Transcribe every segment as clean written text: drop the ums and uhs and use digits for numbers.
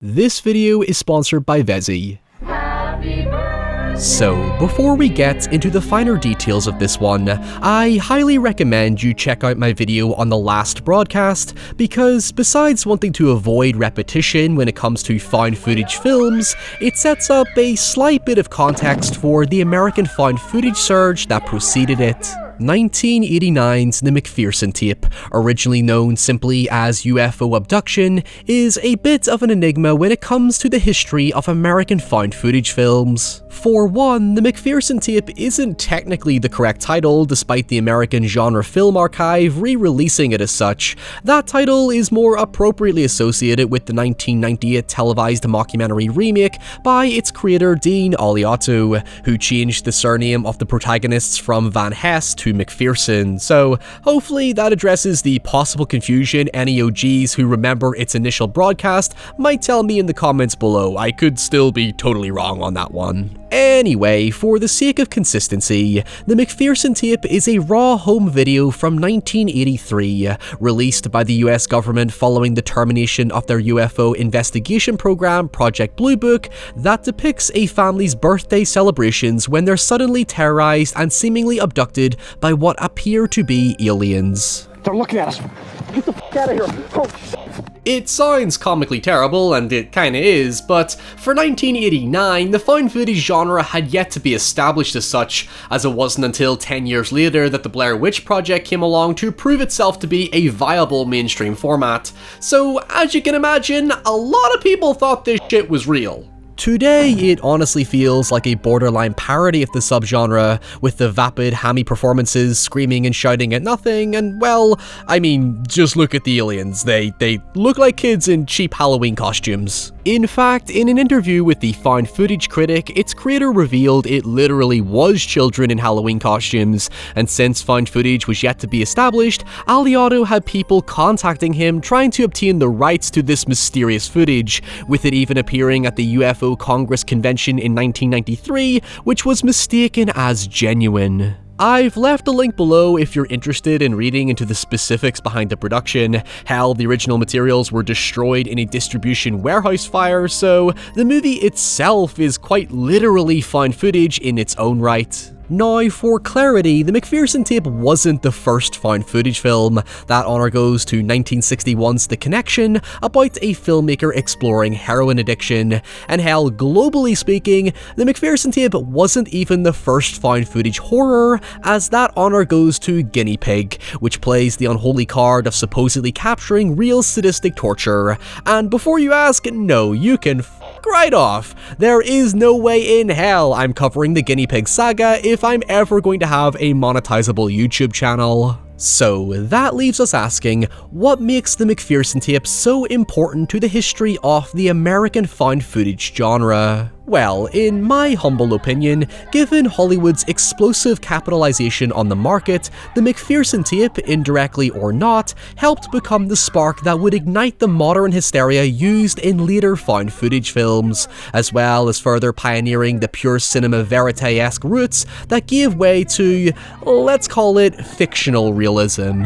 This video is sponsored by Vezi. So, before we get into the finer details of this one, I highly recommend you check out my video on the last broadcast, because besides wanting to avoid repetition when it comes to found footage films, it sets up a slight bit of context for the American found footage surge that preceded it. 1989's the McPherson tape, originally known simply as UFO Abduction, is a bit of an enigma when it comes to the history of American found footage films. For one, the McPherson tape isn't technically the correct title, despite the American Genre Film Archive re-releasing it as such. That title is more appropriately associated with the 1998 televised mockumentary remake by its creator Dean Alioto, who changed the surname of the protagonists from Van Hess to McPherson, so hopefully that addresses the possible confusion any OGs who remember its initial broadcast might tell me in the comments below. I could still be totally wrong on that one. Anyway, for the sake of consistency, the McPherson tape is a raw home video from 1983, released by the US government following the termination of their UFO investigation program Project Blue Book, that depicts a family's birthday celebrations when they're suddenly terrorized and seemingly abducted by what appear to be aliens. They're looking at us. Get the f*** out of here. Oh, It sounds comically terrible, and it kinda is, but for 1989, the found footage genre had yet to be established as such, as it wasn't until 10 years later that the Blair Witch Project came along to prove itself to be a viable mainstream format. So, as you can imagine, a lot of people thought this shit was real. Today, it honestly feels like a borderline parody of the subgenre, with the vapid, hammy performances screaming and shouting at nothing, and well, I mean, just look at the aliens. They look like kids in cheap Halloween costumes. In fact, in an interview with the Found Footage Critic, its creator revealed it literally was children in Halloween costumes, and since found footage was yet to be established, Alioto had people contacting him trying to obtain the rights to this mysterious footage, with it even appearing at the UFO Congress convention in 1993, which was mistaken as genuine. I've left a link below if you're interested in reading into the specifics behind the production. Hell, the original materials were destroyed in a distribution warehouse fire, so the movie itself is quite literally found footage in its own right. Now, for clarity, the McPherson tape wasn't the first found footage film. That honor goes to 1961's The Connection, about a filmmaker exploring heroin addiction. And hell, globally speaking, the McPherson tape wasn't even the first found footage horror, as that honor goes to Guinea Pig, which plays the unholy card of supposedly capturing real sadistic torture. And before you ask, no, you can right off. There is no way in hell I'm covering the Guinea Pig saga if I'm ever going to have a monetizable YouTube channel. So that leaves us asking, what makes the McPherson tape so important to the history of the American found footage genre? Well, in my humble opinion, given Hollywood's explosive capitalization on the market, the McPherson tape, indirectly or not, helped become the spark that would ignite the modern hysteria used in later found footage films, as well as further pioneering the pure cinema verite-esque roots that gave way to, let's call it, fictional realism.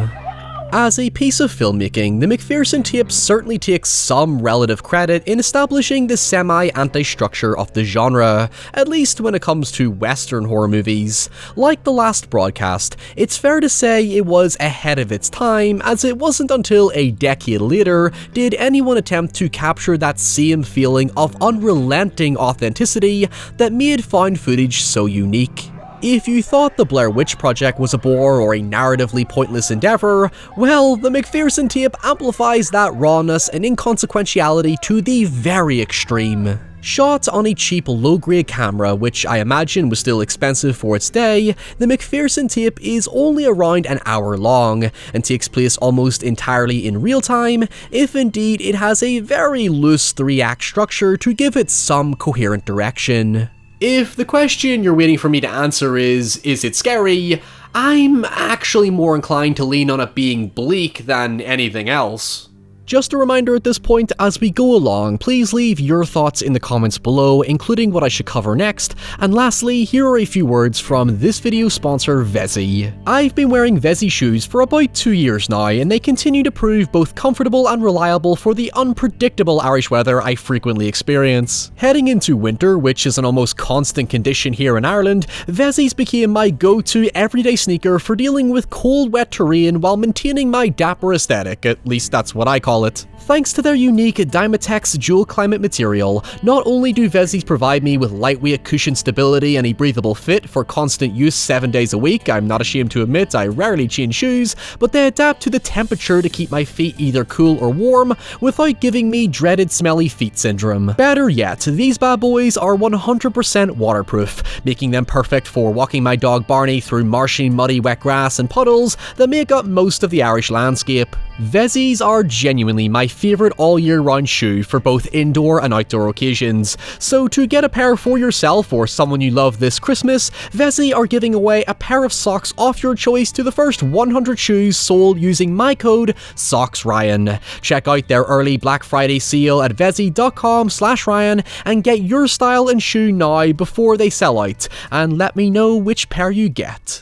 As a piece of filmmaking, the McPherson tape certainly takes some relative credit in establishing the semi-anti-structure of the genre, at least when it comes to Western horror movies. Like the last broadcast, it's fair to say it was ahead of its time, as it wasn't until a decade later did anyone attempt to capture that same feeling of unrelenting authenticity that made found footage so unique. If you thought the Blair Witch Project was a bore or a narratively pointless endeavor, well, the McPherson tape amplifies that rawness and inconsequentiality to the very extreme. Shot on a cheap low-grade camera, which I imagine was still expensive for its day, the McPherson tape is only around an hour long, and takes place almost entirely in real time, if indeed it has a very loose 3-act structure to give it some coherent direction. If the question you're waiting for me to answer is it scary? I'm actually more inclined to lean on it being bleak than anything else. Just a reminder at this point, as we go along, please leave your thoughts in the comments below, including what I should cover next, and lastly, here are a few words from this video's sponsor, Vessi. I've been wearing Vessi shoes for about 2 years now, and they continue to prove both comfortable and reliable for the unpredictable Irish weather I frequently experience. Heading into winter, which is an almost constant condition here in Ireland, Vessis became my go-to everyday sneaker for dealing with cold, wet terrain while maintaining my dapper aesthetic, at least that's what I call it. Thanks to their unique Dymatex dual climate material, not only do Vessis provide me with lightweight cushion stability and a breathable fit for constant use 7 days a week, I'm not ashamed to admit I rarely change shoes, but they adapt to the temperature to keep my feet either cool or warm without giving me dreaded smelly feet syndrome. Better yet, these bad boys are 100% waterproof, making them perfect for walking my dog Barney through marshy, muddy, wet grass and puddles that make up most of the Irish landscape. Vessis are genuinely my favourite all-year-round shoe for both indoor and outdoor occasions, so to get a pair for yourself or someone you love this Christmas, Vessi are giving away a pair of socks off your choice to the first 100 shoes sold using my code SOCKSRyan. Check out their early Black Friday sale at vessi.com/Ryan and get your style and shoe now before they sell out, and let me know which pair you get.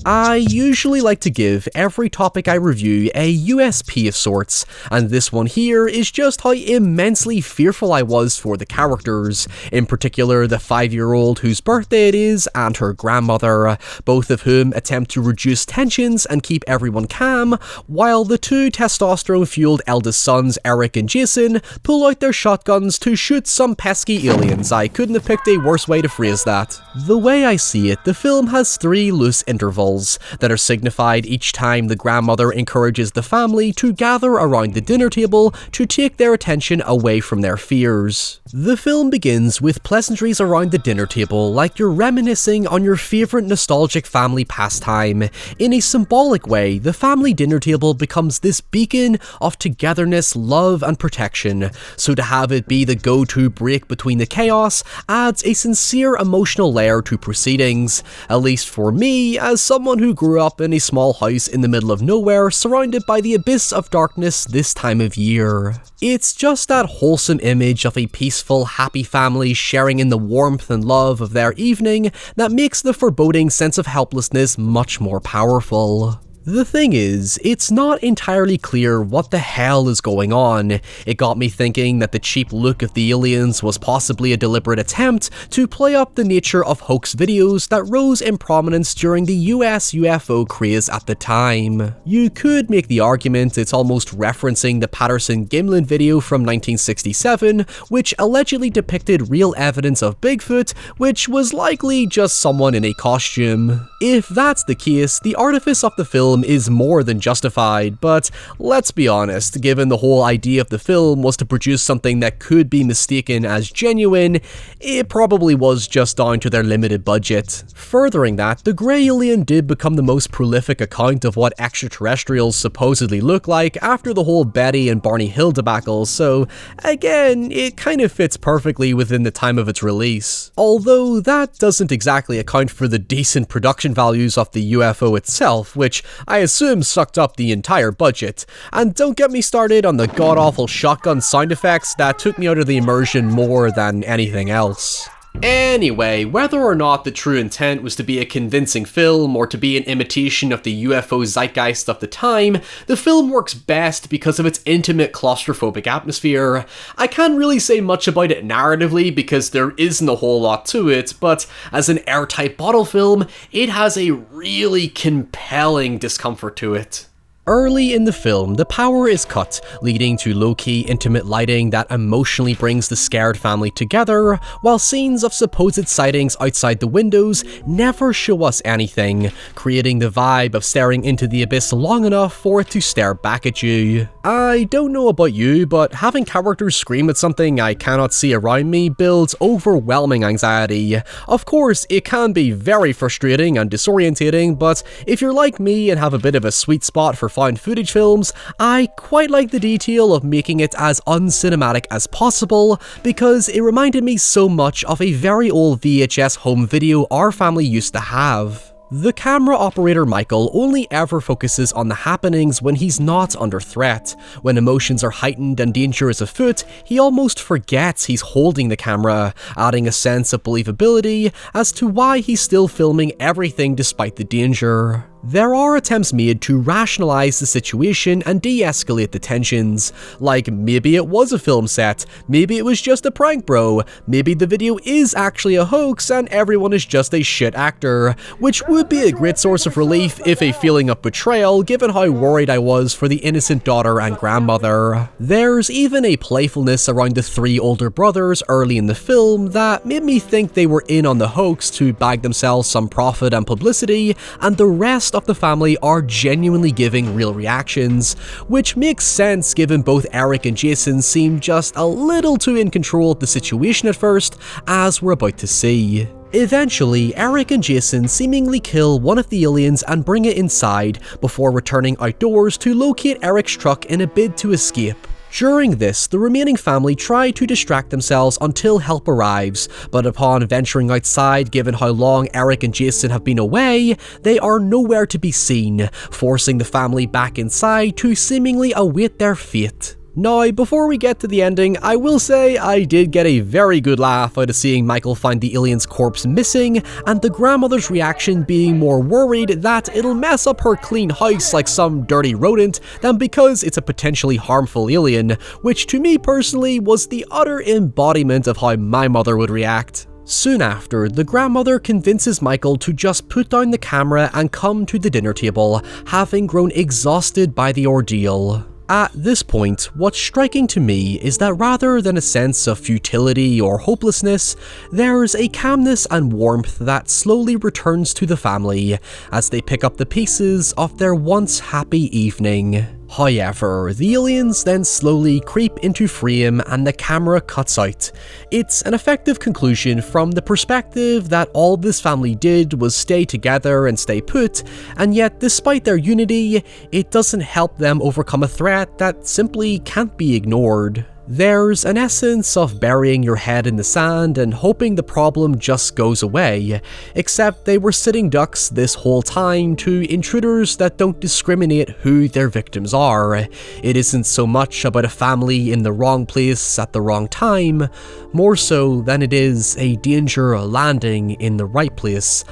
I usually like to give every topic I review a USP of sorts, and this one here is just how immensely fearful I was for the characters, in particular the 5-year-old whose birthday it is and her grandmother, both of whom attempt to reduce tensions and keep everyone calm, while the 2 testosterone-fueled eldest sons Eric and Jason pull out their shotguns to shoot some pesky aliens. I couldn't have picked a worse way to phrase that. The way I see it, the film has 3 loose intervals that are signified each time the grandmother encourages the family to gather around the dinner table to take their attention away from their fears. The film begins with pleasantries around the dinner table, like you're reminiscing on your favourite nostalgic family pastime. In a symbolic way, the family dinner table becomes this beacon of togetherness, love and protection, so to have it be the go-to break between the chaos adds a sincere emotional layer to proceedings, at least for me, as someone who grew up in a small house in the middle of nowhere surrounded by the abyss of darkness this time of year. It's just that wholesome image of a peaceful, happy family sharing in the warmth and love of their evening that makes the foreboding sense of helplessness much more powerful. The thing is, it's not entirely clear what the hell is going on. It got me thinking that the cheap look of the aliens was possibly a deliberate attempt to play up the nature of hoax videos that rose in prominence during the US UFO craze at the time. You could make the argument it's almost referencing the Patterson-Gimlin video from 1967, which allegedly depicted real evidence of Bigfoot, which was likely just someone in a costume. If that's the case, the artifice of the film is more than justified, but let's be honest, given the whole idea of the film was to produce something that could be mistaken as genuine, it probably was just down to their limited budget. Furthering that, the Grey Alien did become the most prolific account of what extraterrestrials supposedly look like after the whole Betty and Barney Hill debacle, so again, it kind of fits perfectly within the time of its release. Although that doesn't exactly account for the decent production values of the UFO itself, which I assume sucked up the entire budget. And don't get me started on the god-awful shotgun sound effects that took me out of the immersion more than anything else. Anyway, whether or not the true intent was to be a convincing film or to be an imitation of the UFO zeitgeist of the time, the film works best because of its intimate claustrophobic atmosphere. I can't really say much about it narratively because there isn't a whole lot to it, but as an airtight bottle film, it has a really compelling discomfort to it. Early in the film, the power is cut, leading to low-key, intimate lighting that emotionally brings the scared family together, while scenes of supposed sightings outside the windows never show us anything, creating the vibe of staring into the abyss long enough for it to stare back at you. I don't know about you, but having characters scream at something I cannot see around me builds overwhelming anxiety. Of course, it can be very frustrating and disorientating, but if you're like me and have a bit of a sweet spot for found footage films, I quite like the detail of making it as uncinematic as possible because it reminded me so much of a very old VHS home video our family used to have. The camera operator Michael only ever focuses on the happenings when he's not under threat. When emotions are heightened and danger is afoot, he almost forgets he's holding the camera, adding a sense of believability as to why he's still filming everything despite the danger. There are attempts made to rationalize the situation and de-escalate the tensions, like maybe it was a film set, maybe it was just a prank bro, maybe the video is actually a hoax and everyone is just a shit actor, which would be a great source of relief if a feeling of betrayal given how worried I was for the innocent daughter and grandmother. There's even a playfulness around the three older brothers early in the film that made me think they were in on the hoax to bag themselves some profit and publicity, and the rest of the family are genuinely giving real reactions, which makes sense given both Eric and Jason seem just a little too in control of the situation at first, as we're about to see. Eventually, Eric and Jason seemingly kill one of the aliens and bring it inside before returning outdoors to locate Eric's truck in a bid to escape. During this, the remaining family try to distract themselves until help arrives, but upon venturing outside, given how long Eric and Jason have been away, they are nowhere to be seen, forcing the family back inside to seemingly await their fate. Now, before we get to the ending, I will say I did get a very good laugh out of seeing Michael find the alien's corpse missing, and the grandmother's reaction being more worried that it'll mess up her clean house like some dirty rodent than because it's a potentially harmful alien, which to me personally was the utter embodiment of how my mother would react. Soon after, the grandmother convinces Michael to just put down the camera and come to the dinner table, having grown exhausted by the ordeal. At this point, what's striking to me is that rather than a sense of futility or hopelessness, there's a calmness and warmth that slowly returns to the family as they pick up the pieces of their once happy evening. However, the aliens then slowly creep into frame and the camera cuts out. It's an effective conclusion from the perspective that all this family did was stay together and stay put, and yet despite their unity, it doesn't help them overcome a threat that simply can't be ignored. There's an essence of burying your head in the sand and hoping the problem just goes away, except they were sitting ducks this whole time to intruders that don't discriminate who their victims are. It isn't so much about a family in the wrong place at the wrong time, more so than it is a danger landing in the right place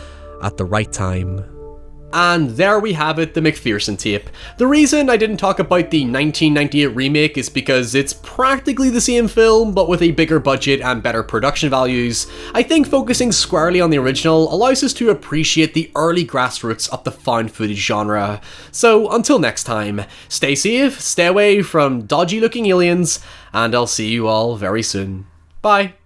at the right time. And there we have it, the McPherson tape. The reason I didn't talk about the 1998 remake is because it's practically the same film, but with a bigger budget and better production values. I think focusing squarely on the original allows us to appreciate the early grassroots of the found footage genre. So until next time, stay safe, stay away from dodgy looking aliens, and I'll see you all very soon. Bye.